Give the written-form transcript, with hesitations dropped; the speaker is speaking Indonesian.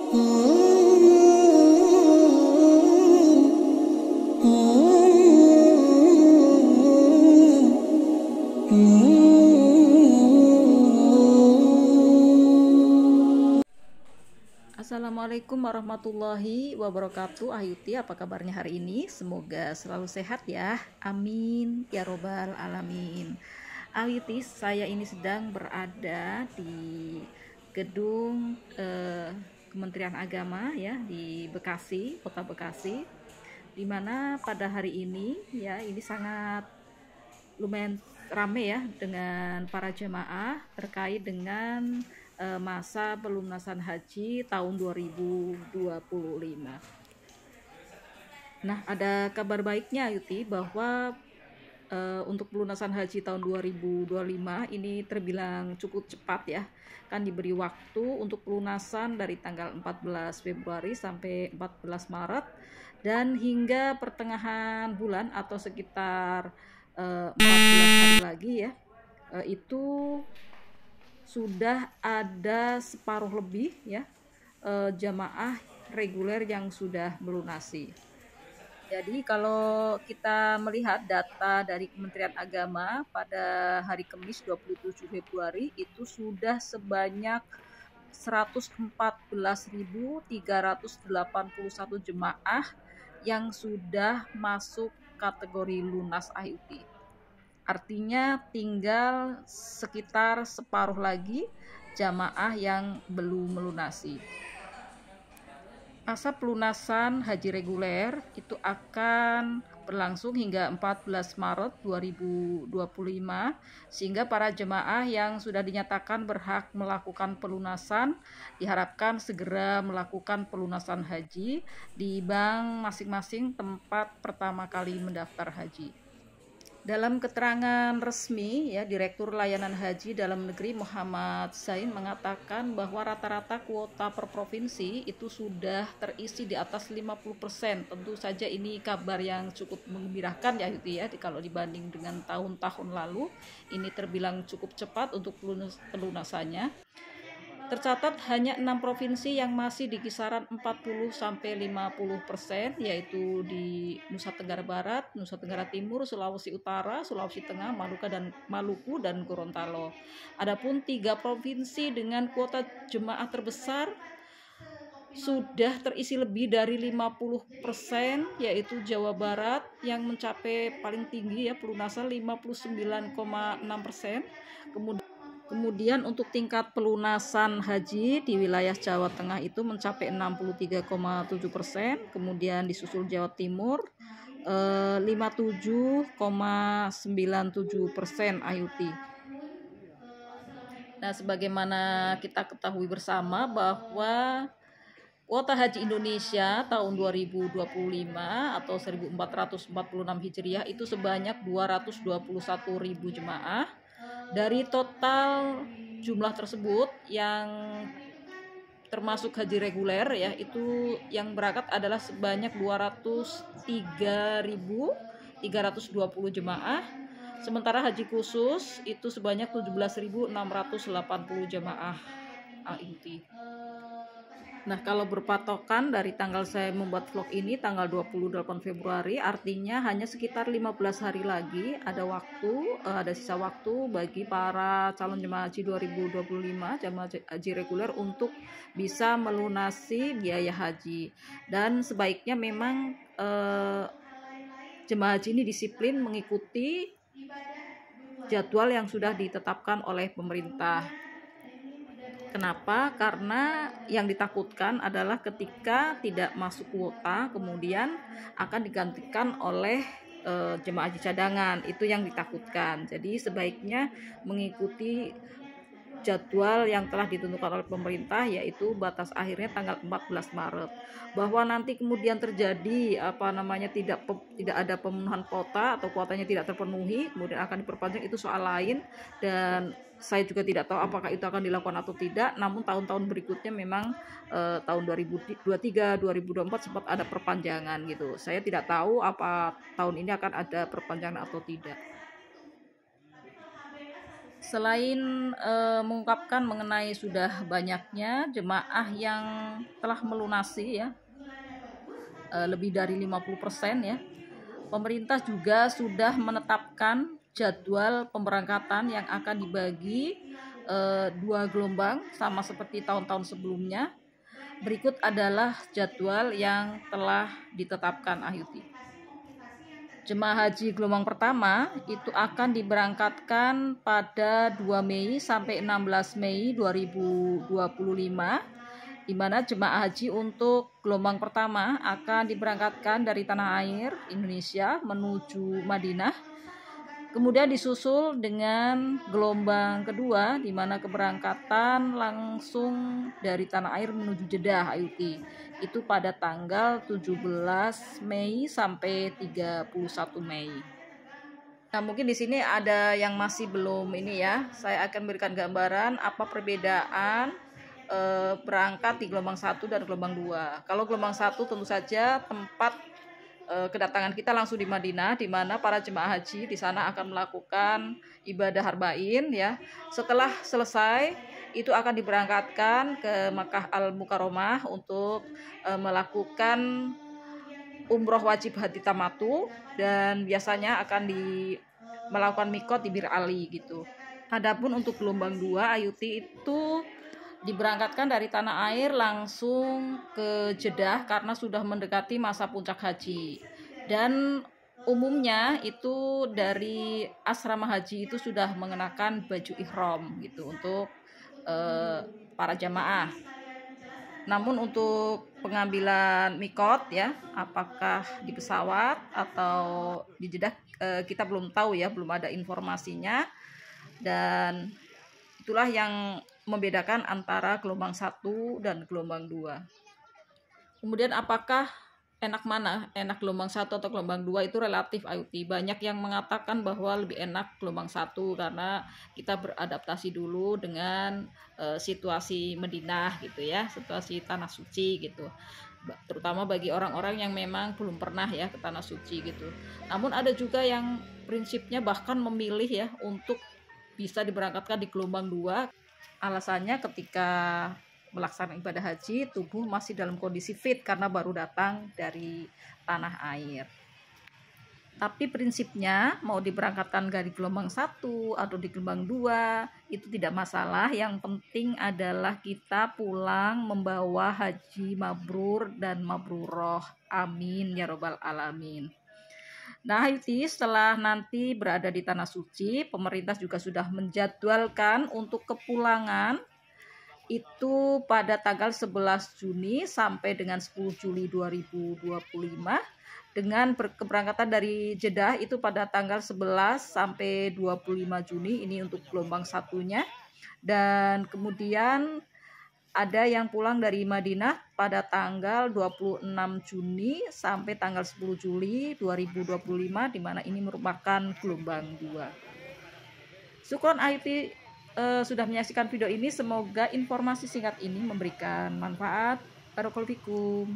Assalamualaikum warahmatullahi wabarakatuh. Ayuti, apa kabarnya hari ini? Semoga selalu sehat ya. Amin ya robbal alamin. Ayuti, saya ini sedang berada di gedung Kementerian Agama ya di Bekasi, Kota Bekasi, di mana pada hari ini ya ini sangat lumayan rame ya dengan para jemaah terkait dengan masa pelunasan haji tahun 2025. Nah, ada kabar baiknya Yuti bahwa untuk pelunasan haji tahun 2025 ini terbilang cukup cepat ya. Kan diberi waktu untuk pelunasan dari tanggal 14 Februari sampai 14 Maret dan hingga pertengahan bulan atau sekitar 14 hari lagi ya. Itu sudah ada separuh lebih ya jamaah reguler yang sudah melunasi. Jadi kalau kita melihat data dari Kementerian Agama pada hari Kamis 27 Februari itu sudah sebanyak 114.381 jemaah yang sudah masuk kategori lunas IUT. Artinya tinggal sekitar separuh lagi jamaah yang belum melunasi. Masa pelunasan haji reguler itu akan berlangsung hingga 14 Maret 2025 sehingga para jemaah yang sudah dinyatakan berhak melakukan pelunasan diharapkan segera melakukan pelunasan haji di bank masing-masing tempat pertama kali mendaftar haji. Dalam keterangan resmi ya Direktur Layanan Haji Dalam Negeri Muhammad Zain mengatakan bahwa rata-rata kuota per provinsi itu sudah terisi di atas 50%. Tentu saja ini kabar yang cukup menggembirakan ya itu ya kalau dibanding dengan tahun-tahun lalu. Ini terbilang cukup cepat untuk pelunasannya. Tercatat hanya 6 provinsi yang masih di kisaran 40-50%, yaitu di Nusa Tenggara Barat, Nusa Tenggara Timur, Sulawesi Utara, Sulawesi Tengah, Maluku dan Gorontalo. Adapun 3 provinsi dengan kuota jemaah terbesar sudah terisi lebih dari 50%, yaitu Jawa Barat yang mencapai paling tinggi ya pelunasan 59,6%. Kemudian untuk tingkat pelunasan haji di wilayah Jawa Tengah itu mencapai 63,7%, kemudian disusul Jawa Timur 57,97% IUT. Nah, sebagaimana kita ketahui bersama bahwa kuota haji Indonesia tahun 2025 atau 1446 Hijriah itu sebanyak 221.000 jemaah. Dari total jumlah tersebut yang termasuk haji reguler ya itu yang berangkat adalah sebanyak 203.320 jemaah. Sementara haji khusus itu sebanyak 17.680 jemaah AIT. Nah, kalau berpatokan dari tanggal saya membuat vlog ini tanggal 28 Februari, artinya hanya sekitar 15 hari lagi ada sisa waktu bagi para calon jemaah haji 2025, jemaah haji reguler untuk bisa melunasi biaya haji. Dan sebaiknya memang jemaah haji ini disiplin mengikuti jadwal yang sudah ditetapkan oleh pemerintah. Kenapa? Karena yang ditakutkan adalah ketika tidak masuk kuota kemudian akan digantikan oleh jemaah haji cadangan. Itu yang ditakutkan. Jadi sebaiknya mengikuti jadwal yang telah ditentukan oleh pemerintah, yaitu batas akhirnya tanggal 14 Maret. Bahwa nanti kemudian terjadi tidak ada pemenuhan kuota atau kuotanya tidak terpenuhi kemudian akan diperpanjang, itu soal lain dan saya juga tidak tahu apakah itu akan dilakukan atau tidak. Namun tahun-tahun berikutnya memang tahun 2023, 2024 sempat ada perpanjangan gitu. Saya tidak tahu apa tahun ini akan ada perpanjangan atau tidak. Selain mengungkapkan mengenai sudah banyaknya jemaah yang telah melunasi ya, lebih dari 50% ya, pemerintah juga sudah menetapkan jadwal pemberangkatan yang akan dibagi 2 gelombang sama seperti tahun-tahun sebelumnya. Berikut adalah jadwal yang telah ditetapkan Ahyuti. Jemaah haji gelombang pertama itu akan diberangkatkan pada 2 Mei sampai 16 Mei 2025, di mana jemaah haji untuk gelombang pertama akan diberangkatkan dari tanah air Indonesia menuju Madinah. Kemudian disusul dengan gelombang kedua, di mana keberangkatan langsung dari tanah air menuju Jeddah, Ayuti. Itu pada tanggal 17 Mei sampai 31 Mei. Nah, mungkin di sini ada yang masih belum ini ya. Saya akan berikan gambaran apa perbedaan berangkat di gelombang 1 dan gelombang 2. Kalau gelombang 1 tentu saja tempat kedatangan kita langsung di Madinah, di mana para jemaah haji di sana akan melakukan ibadah harbain ya. Setelah selesai itu akan diberangkatkan ke Makkah Al-Mukarramah untuk melakukan umroh wajib haji tamatu, dan biasanya akan melakukan mikot di Bir Ali gitu. Adapun untuk gelombang 2 Ayuti itu diberangkatkan dari tanah air langsung ke Jeddah karena sudah mendekati masa puncak haji, dan umumnya itu dari asrama haji itu sudah mengenakan baju ihram gitu untuk para jamaah. Namun untuk pengambilan mikot ya, apakah di pesawat atau di Jeddah, kita belum tahu ya, belum ada informasinya, dan itulah yang membedakan antara gelombang 1 dan gelombang 2. Kemudian apakah enak mana? Enak gelombang 1 atau gelombang 2 itu relatif Ayuti. Banyak yang mengatakan bahwa lebih enak gelombang 1 karena kita beradaptasi dulu dengan situasi Madinah gitu ya, situasi tanah suci gitu. Terutama bagi orang-orang yang memang belum pernah ya ke tanah suci gitu. Namun ada juga yang prinsipnya bahkan memilih ya untuk bisa diberangkatkan di gelombang 2. Alasannya ketika melaksanakan ibadah haji, tubuh masih dalam kondisi fit karena baru datang dari tanah air. Tapi prinsipnya mau diberangkatkan dari gelombang 1 atau di gelombang 2 itu tidak masalah. Yang penting adalah kita pulang membawa haji mabrur dan mabruroh. Amin ya robbal alamin. Nah, Hayuti, setelah nanti berada di tanah suci, pemerintah juga sudah menjadwalkan untuk kepulangan itu pada tanggal 11 Juni sampai dengan 10 Juli 2025, dengan keberangkatan dari Jeddah itu pada tanggal 11 sampai 25 Juni ini untuk gelombang satunya, dan kemudian ada yang pulang dari Madinah pada tanggal 26 Juni sampai tanggal 10 Juli 2025, di mana ini merupakan gelombang 2. Syukron Ayuti sudah menyaksikan video ini. Semoga informasi singkat ini memberikan manfaat. Barakallahu fikum.